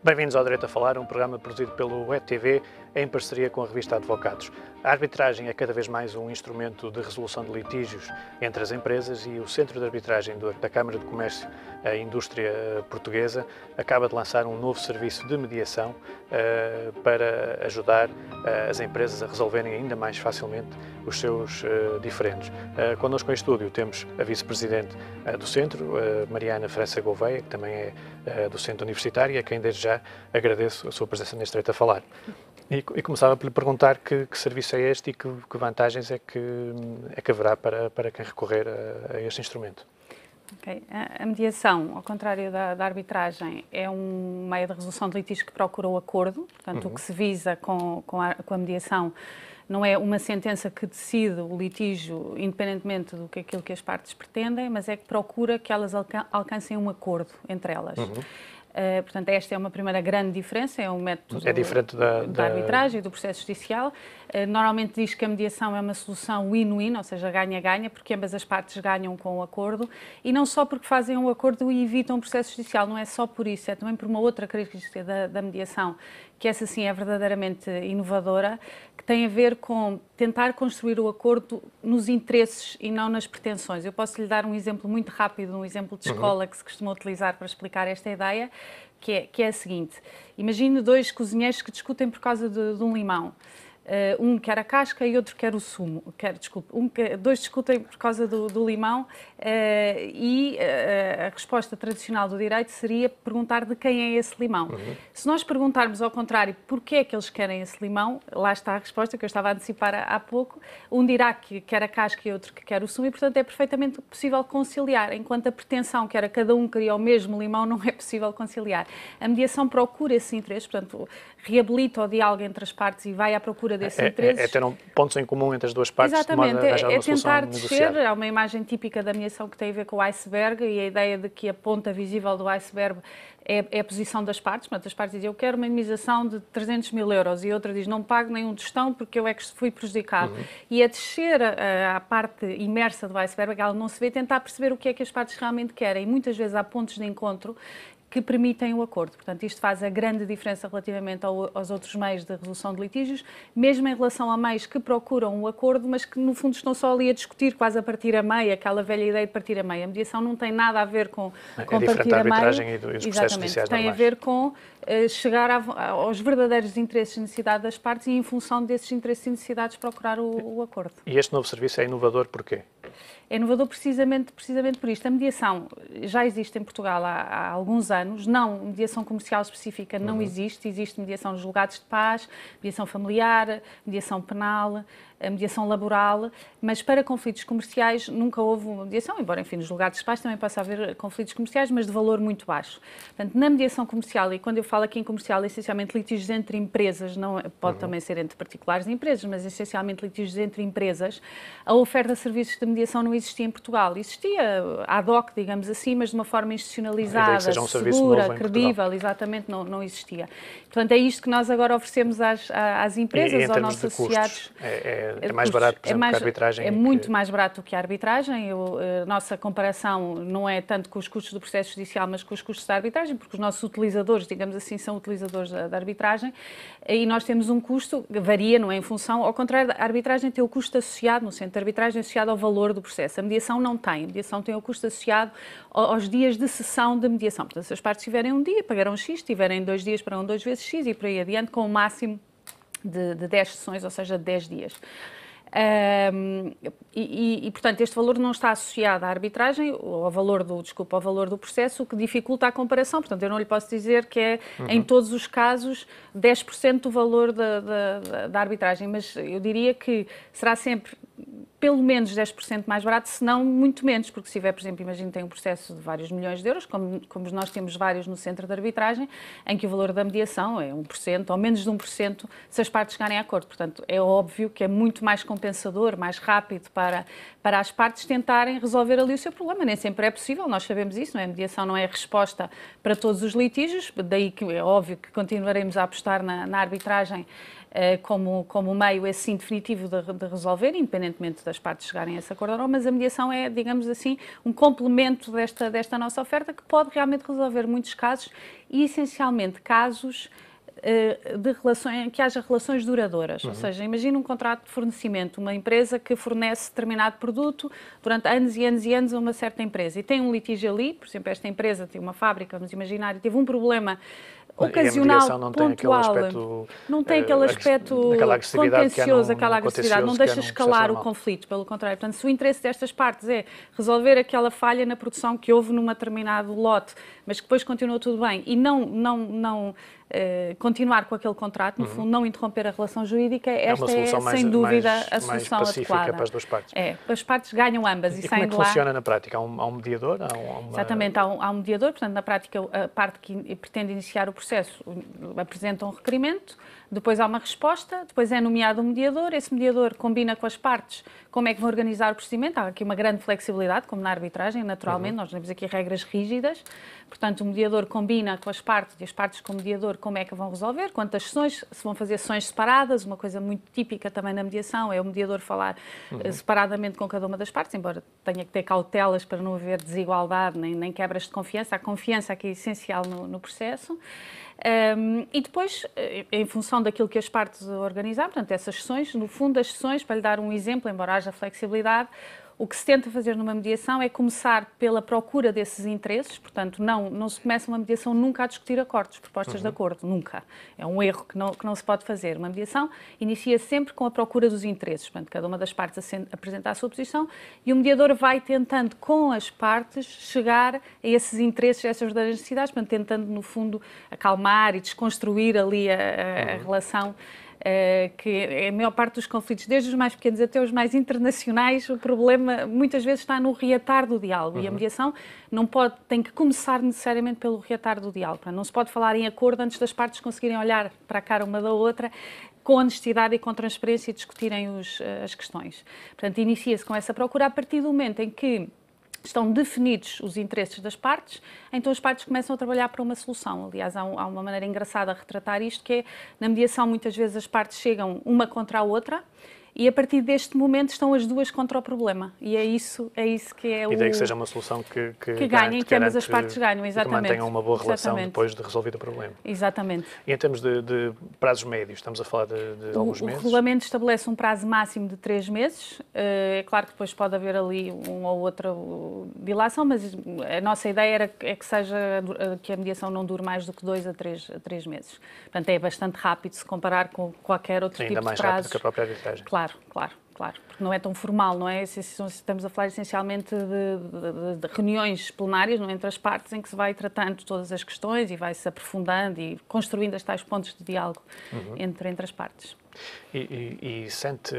Bem-vindos ao Direito a Falar, um programa produzido pelo Web TV em parceria com a revista Advocados. A arbitragem é cada vez mais um instrumento de resolução de litígios entre as empresas e o Centro de Arbitragem da Câmara de Comércio e Indústria Portuguesa acaba de lançar um novo serviço de mediação para ajudar as empresas a resolverem ainda mais facilmente os seus diferendos. Connosco em estúdio temos a vice-presidente do Centro, Mariana França Gouveia, que também é do Centro Universitário, e a quem desde já agradeço a sua presença neste Direito a Falar. E começava por lhe perguntar que serviço é este e que vantagens é que haverá para quem recorrer a este instrumento. Okay. A mediação, ao contrário da arbitragem, é um meio de resolução de litígios que procura o acordo. Portanto, o que se visa com a mediação não é uma sentença que decide o litígio independentemente do que aquilo que as partes pretendem, mas é que procura que elas alcancem um acordo entre elas. Portanto, esta é uma primeira grande diferença, é um método diferente da arbitragem e do processo judicial. Normalmente diz que a mediação é uma solução win-win, ou seja, ganha-ganha, porque ambas as partes ganham com o acordo, e não só porque fazem um acordo e evitam o processo judicial, não é só por isso, é também por uma outra característica da mediação, que essa sim é verdadeiramente inovadora, que tem a ver com tentar construir o acordo nos interesses e não nas pretensões. Eu posso lhe dar um exemplo muito rápido, um exemplo de escola que se costuma utilizar para explicar esta ideia, que é a seguinte: imagine dois cozinheiros que discutem por causa de um limão. Um quer a casca e outro quer o sumo. Dois discutem por causa do limão e a resposta tradicional do direito seria perguntar de quem é esse limão. Se nós perguntarmos ao contrário porquê é que eles querem esse limão, lá está a resposta que eu estava a antecipar há pouco. Um dirá que quer a casca e outro que quer o sumo e, portanto, é perfeitamente possível conciliar, enquanto a pretensão que era cada um queria o mesmo limão não é possível conciliar. A mediação procura esse interesse, portanto, reabilita o diálogo entre as partes e vai à procura desses interesses. É ter pontos em comum entre as duas partes. Exatamente, é tentar descer. Negociada. Há uma imagem típica da mediação que tem a ver com o iceberg e a ideia de que a ponta visível do iceberg é a posição das partes. Portanto, as partes dizem: eu quero uma indemnização de 300 mil euros, e a outra diz: não pago nenhum tostão porque eu é que fui prejudicado. E a descer à parte imersa do iceberg, ela não se vê, tentar perceber o que é que as partes realmente querem. E muitas vezes há pontos de encontro que permitem o acordo. Portanto, isto faz a grande diferença relativamente aos outros meios de resolução de litígios, mesmo em relação a meios que procuram o acordo, mas que no fundo estão só ali a discutir quase a partir a meio, aquela velha ideia de partir a meio. A mediação não tem nada a ver com partir a meio. Arbitragem e dos processos judiciais tem normais. A ver com chegar aos verdadeiros interesses e necessidades das partes e, em função desses interesses e necessidades, procurar o acordo. E este novo serviço é inovador porquê? É inovador precisamente por isto. A mediação já existe em Portugal há alguns anos. Não, mediação comercial específica não existe. Existe mediação nos julgados de paz, mediação familiar, mediação penal, a mediação laboral, mas para conflitos comerciais nunca houve mediação, embora, enfim, nos julgados de paz também possa haver conflitos comerciais, mas de valor muito baixo. Portanto, na mediação comercial, e quando eu falo aqui em comercial, essencialmente litígios entre empresas, não pode também ser entre particulares e empresas, mas essencialmente litígios entre empresas, a oferta de serviços de mediação não existia em Portugal. Existia ad hoc, digamos assim, mas de uma forma institucionalizada, segura, credível, exatamente, não existia. Portanto, é isto que nós agora oferecemos às empresas, aos nossos associados. É mais barato, por exemplo, que a arbitragem? É muito mais barato do que a arbitragem. A nossa comparação não é tanto com os custos do processo judicial, mas com os custos da arbitragem, porque os nossos utilizadores, digamos assim, são utilizadores da arbitragem, e nós temos um custo que varia, não é em função, ao contrário, a arbitragem tem o custo associado, no centro de arbitragem, associado ao valor do processo. A mediação não tem. A mediação tem o custo associado aos dias de sessão de mediação. Portanto, se as partes tiverem um dia, pagarão X, se tiverem 2 dias, pagarão 2 vezes X e por aí adiante, com o máximo de 10 sessões, ou seja, de 10 dias. Portanto, este valor não está associado à arbitragem, ao valor do processo, o que dificulta a comparação. Portanto, eu não lhe posso dizer que é, em todos os casos, 10% do valor da arbitragem, mas eu diria que será sempre pelo menos 10% mais barato, se não muito menos, porque se tiver, por exemplo, imagino que tem um processo de vários milhões de euros, como nós temos vários no centro de arbitragem, em que o valor da mediação é 1% ou menos de 1% se as partes chegarem a acordo. Portanto, é óbvio que é muito mais compensador, mais rápido para as partes tentarem resolver ali o seu problema. Nem sempre é possível, nós sabemos isso, não é? A mediação não é a resposta para todos os litígios, daí que é óbvio que continuaremos a apostar na arbitragem como meio, assim, definitivo de resolver, independentemente das partes chegarem a esse acordo ou não, mas a mediação é, digamos assim, um complemento desta nossa oferta que pode realmente resolver muitos casos e, essencialmente, casos de relações, que haja relações duradouras, ou seja, imagina um contrato de fornecimento, uma empresa que fornece determinado produto durante anos e anos e anos a uma certa empresa e tem um litígio ali, por exemplo, esta empresa tem uma fábrica, vamos imaginar, e teve um problema ocasional, não pontual, não tem aquele aspecto contencioso, aquela agressividade, não deixa escalar o conflito, pelo contrário. Portanto, se o interesse destas partes é resolver aquela falha na produção que houve num determinado lote, mas que depois continuou tudo bem, e não continuar com aquele contrato, no fundo, não interromper a relação jurídica, esta é, sem dúvida, a solução adequada. Para as duas partes. As partes ganham ambas. E como é que funciona na prática? Há um mediador? Exatamente, há um mediador, portanto, na prática, a parte que pretende iniciar o processo apresenta um requerimento, depois há uma resposta, depois é nomeado um mediador, esse mediador combina com as partes como é que vão organizar o procedimento, há aqui uma grande flexibilidade, como na arbitragem, naturalmente, nós temos aqui regras rígidas, portanto, o mediador combina com as partes e as partes com o mediador como é que vão resolver, quantas sessões, se vão fazer sessões separadas, uma coisa muito típica também na mediação é o mediador falar separadamente com cada uma das partes, embora tenha que ter cautelas para não haver desigualdade nem quebras de confiança, a confiança aqui é essencial no processo. E depois, em função daquilo que as partes organizaram, portanto, essas sessões, no fundo das sessões, para lhe dar um exemplo, embora haja flexibilidade, o que se tenta fazer numa mediação é começar pela procura desses interesses, portanto, não se começa uma mediação nunca a discutir acordos, propostas de acordo, nunca. É um erro que não se pode fazer. Uma mediação inicia sempre com a procura dos interesses, portanto, cada uma das partes apresenta a sua posição e o mediador vai tentando, com as partes, chegar a esses interesses, a essas verdadeiras necessidades, portanto, tentando, no fundo, acalmar e desconstruir ali a relação. Que a maior parte dos conflitos, desde os mais pequenos até os mais internacionais, o problema muitas vezes está no reatar do diálogo e a mediação tem que começar necessariamente pelo reatar do diálogo. Não se pode falar em acordo antes das partes conseguirem olhar para a cara uma da outra com honestidade e com transparência e discutirem as questões. Portanto, inicia-se com essa procura a partir do momento em que estão definidos os interesses das partes, então as partes começam a trabalhar para uma solução. Aliás, há uma maneira engraçada de retratar isto, que é, na mediação, muitas vezes as partes chegam uma contra a outra, e a partir deste momento estão as duas contra o problema. E é isso que é o... A ideia é que seja uma solução que ganhem, que ambas as partes ganham, exatamente. Que mantenham uma boa relação depois de resolvido o problema. Exatamente. E em termos de prazos médios, estamos a falar de alguns meses? O regulamento estabelece um prazo máximo de 3 meses. É claro que depois pode haver ali uma ou outra dilação, mas a nossa ideia que a mediação não dure mais do que 2 a 3 meses. Portanto, é bastante rápido se comparar com qualquer outro tipo de prazos. Ainda mais rápido que a própria arbitragem. Claro, porque não é tão formal, não é? Estamos a falar essencialmente de reuniões plenárias, não, entre as partes, em que se vai tratando todas as questões e vai-se aprofundando e construindo os tais pontos de diálogo entre as partes. E sente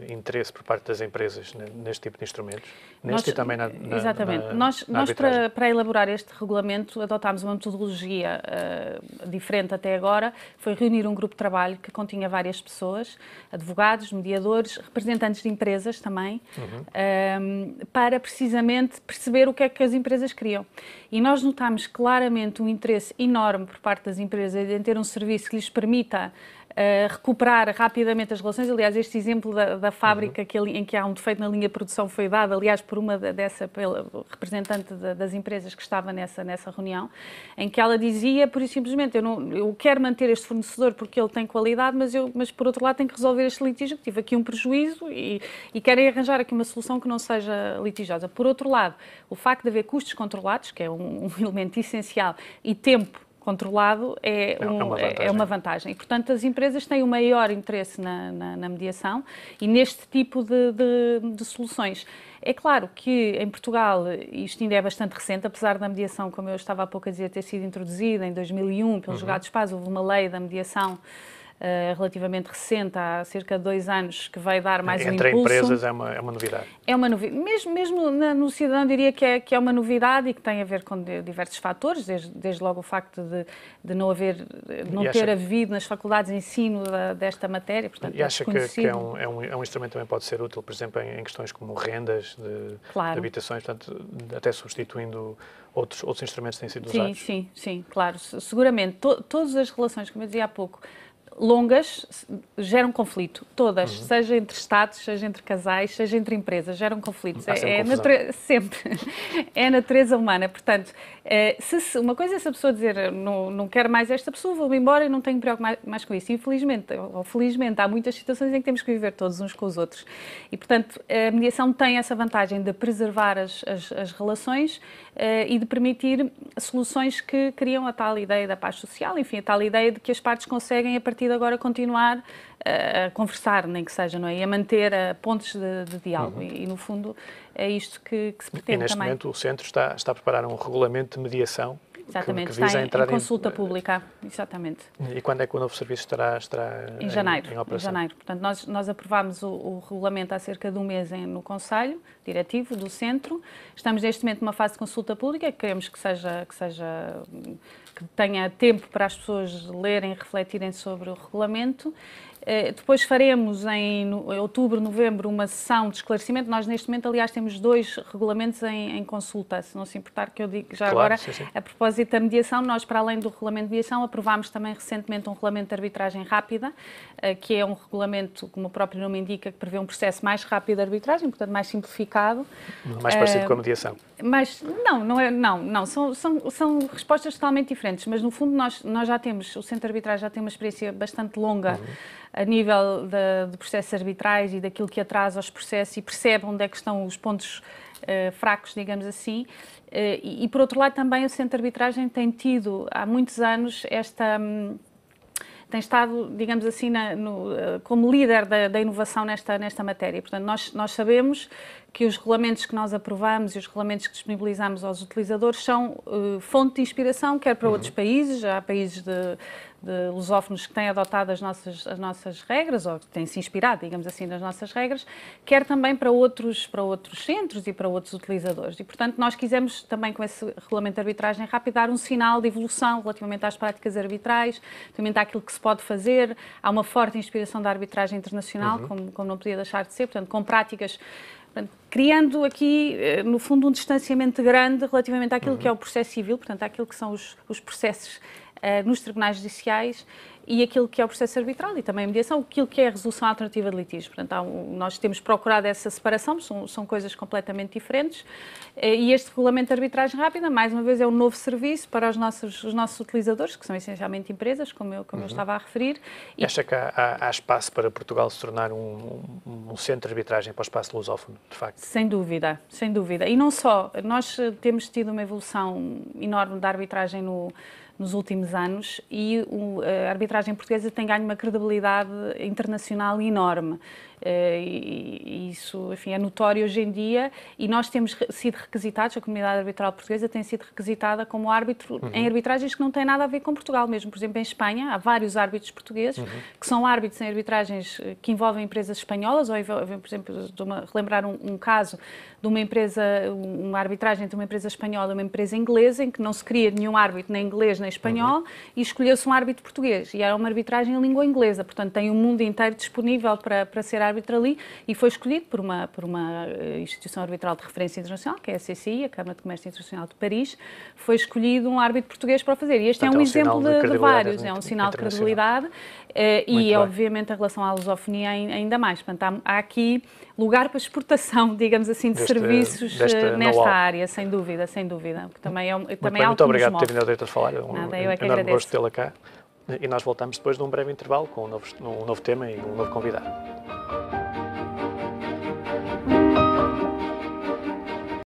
interesse por parte das empresas neste tipo de instrumentos? E também exatamente. Nós para elaborar este regulamento, adotámos uma metodologia diferente até agora, foi reunir um grupo de trabalho que continha várias pessoas, advogados, mediadores, representantes de empresas também, para precisamente perceber o que é que as empresas queriam. E nós notámos claramente um interesse enorme por parte das empresas em ter um serviço que lhes permita recuperar rapidamente as relações. Aliás, este exemplo da fábrica em que há um defeito na linha de produção foi dado, aliás, por pela representante das empresas que estava nessa reunião, em que ela dizia, por isso simplesmente, eu quero manter este fornecedor porque ele tem qualidade, mas por outro lado tenho que resolver este litígio, que tive aqui um prejuízo e querem arranjar aqui uma solução que não seja litigiosa. Por outro lado, o facto de haver custos controlados, que é um elemento essencial, e tempo controlado é uma vantagem. E, portanto, as empresas têm o maior interesse na mediação e neste tipo de soluções. É claro que em Portugal isto ainda é bastante recente, apesar da mediação, como eu estava há pouco a dizer, ter sido introduzida em 2001 pelos julgados de paz, houve uma lei da mediação relativamente recente, há cerca de 2 anos, que vai dar mais um impulso. Entre empresas é uma novidade. É uma novidade. Mesmo no cidadão diria que é uma novidade e que tem a ver com diversos fatores, desde logo o facto de não ter havido nas faculdades ensino desta matéria, portanto, e acha que é um instrumento que também pode ser útil, por exemplo, em questões como rendas de habitações, portanto, até substituindo outros instrumentos que têm sido usados? Sim, claro. Seguramente, todas as relações, como eu dizia há pouco, longas geram conflito, todas, seja entre Estados, seja entre casais, seja entre empresas, geram conflitos. Sempre. É a natureza humana. Portanto, uma coisa é se a pessoa dizer não quero mais esta pessoa, vou-me embora e não tenho que preocupar mais com isso. Infelizmente, ou felizmente, há muitas situações em que temos que viver todos uns com os outros. E, portanto, a mediação tem essa vantagem de preservar as relações e de permitir soluções que criam a tal ideia da paz social, enfim, a tal ideia de que as partes conseguem, a partir de agora, continuar a conversar, nem que seja, não é? E a manter pontos de diálogo. E, no fundo, é isto que se pretende também. E, neste momento, o Centro está a preparar um regulamento de mediação. Exatamente, que visa está em consulta pública, exatamente. E quando é que o novo serviço estará em janeiro, em operação? Em janeiro. Portanto, nós aprovámos o regulamento há cerca de um mês no Conselho Diretivo do Centro. Estamos neste momento numa fase de consulta pública, que queremos que tenha tempo para as pessoas lerem e refletirem sobre o regulamento. Depois faremos em outubro, novembro, uma sessão de esclarecimento. Nós, neste momento, aliás, temos 2 regulamentos em consulta, se não se importar que eu diga já claro, agora. Sim. A propósito da mediação, nós, para além do regulamento de mediação, aprovámos também recentemente um regulamento de arbitragem rápida, que é um regulamento, como o próprio nome indica, que prevê um processo mais rápido de arbitragem, portanto, mais simplificado. Mais parecido com a mediação. Mas não, são respostas totalmente diferentes, mas no fundo nós já temos, o Centro de Arbitragem já tem uma experiência bastante longa a nível de processos arbitrais e daquilo que atrasa os processos e percebe onde é que estão os pontos fracos, digamos assim. E por outro lado também o Centro de Arbitragem tem tido há muitos anos tem estado, digamos assim, como líder da inovação nesta matéria. Portanto, nós sabemos que os regulamentos que nós aprovamos e os regulamentos que disponibilizamos aos utilizadores são fonte de inspiração, quer para outros países, já há países de lusófonos que têm adotado as nossas regras, ou que têm se inspirado, digamos assim, nas nossas regras, quer também para outros centros e para outros utilizadores. E, portanto, nós quisemos também, com esse regulamento de arbitragem rápida, dar um sinal de evolução relativamente às práticas arbitrais, relativamente àquilo que se pode fazer. Há uma forte inspiração da arbitragem internacional, como não podia deixar de ser, portanto, com práticas, criando aqui, no fundo, um distanciamento grande relativamente àquilo que é o processo civil, portanto, àquilo que são os processos nos tribunais judiciais e aquilo que é o processo arbitral e também a mediação, aquilo que é a resolução alternativa de litígios. Portanto, nós temos procurado essa separação, são coisas completamente diferentes e este regulamento de arbitragem rápida, mais uma vez, é um novo serviço para os nossos utilizadores, que são essencialmente empresas, como eu estava a referir. E acha que há espaço para Portugal se tornar um centro de arbitragem para o espaço lusófono, de facto? Sem dúvida, sem dúvida. E não só, nós temos tido uma evolução enorme da arbitragem nos últimos anos e a arbitragem portuguesa tem ganho uma credibilidade internacional enorme. E isso, enfim, é notório hoje em dia e nós temos sido requisitados, a comunidade arbitral portuguesa tem sido requisitada como árbitro em arbitragens que não têm nada a ver com Portugal mesmo. Por exemplo, em Espanha há vários árbitros portugueses que são árbitros em arbitragens que envolvem empresas espanholas, ou por exemplo, relembrar um caso de uma empresa, uma arbitragem entre uma empresa espanhola e uma empresa inglesa, em que não se queria nenhum árbitro nem inglês nem espanhol e escolheu-se um árbitro português e era uma arbitragem em língua inglesa, portanto tem o mundo inteiro disponível para ser árbitro ali e foi escolhido por uma instituição arbitral de referência internacional, que é a CCI, a Câmara de Comércio Internacional de Paris, foi escolhido um árbitro português para o fazer. E este é um exemplo de vários, é um sinal de credibilidade e obviamente em relação à lusofonia ainda mais. Portanto, há aqui lugar para exportação, digamos assim, de serviços nesta área, sem dúvida, que também é algo que nos move. Muito obrigado por ter vindo ao direito a falar, é enorme gosto tê-la cá. E nós voltamos depois de um breve intervalo com um novo tema e um novo convidado.